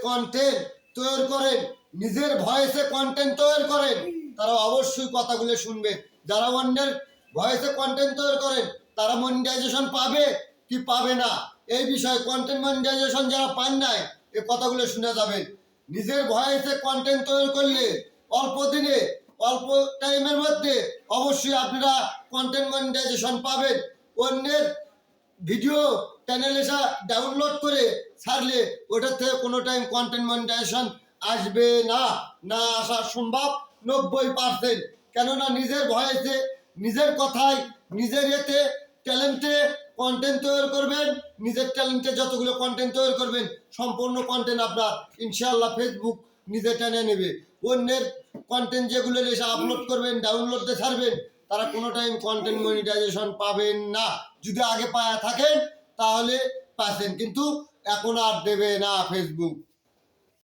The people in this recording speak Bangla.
কন্টেন্ট তৈরি করেন, নিজের ভয়েসে কন্টেন্ট তৈরি করেন, তারা অবশ্যই কথাগুলো শুনবে। যারা অন্যের ভয়েসে কন্টেন্ট তৈরি করেন তারা মনিটাইজেশন পাবে কি পাবে না এই বিষয়ে, কন্টেন্ট মনিটাইজেশন যারা পান নাই এই কথাগুলো শুনে যাবেন। নিজের ভয়েসে কন্টেন্ট তৈরি করলে অল্প দিনে অল্প টাইমের মধ্যে অবশ্যই আপনারা কন্টেন্ট মনিটাইজেশন পাবেন। অন্যের ভিডিও চ্যানেলে ডাউনলোড করে ছাড়লে ওটার থেকে কোনো টাইম কন্টেন্ট মনিটাইজেশন আসবে না, না আসা সম্ভব 90%। কেননা নিজের ভয়েসে, নিজের কথায়, নিজের এতে ট্যালেন্টে কন্টেন্ট তৈরি করবেন। নিজের ট্যালেন্টে যতগুলো কন্টেন্ট তৈরি করবেন সম্পূর্ণ কন্টেন্ট আপনার ইনশাআল্লাহ ফেসবুক নিজে টেনে নেবে। অন্যের কন্টেন্ট যেগুলো এসে আপলোড করবেন, ডাউনলোড দিয়ে ছাড়বেন, তারা কোনো টাইম কন্টেন্ট মনিটাইজেশন পাবেন না। যদি আগে পায়া থাকেন তাহলে পাচ্ছেন, কিন্তু এখন আর দেবে না ফেসবুক।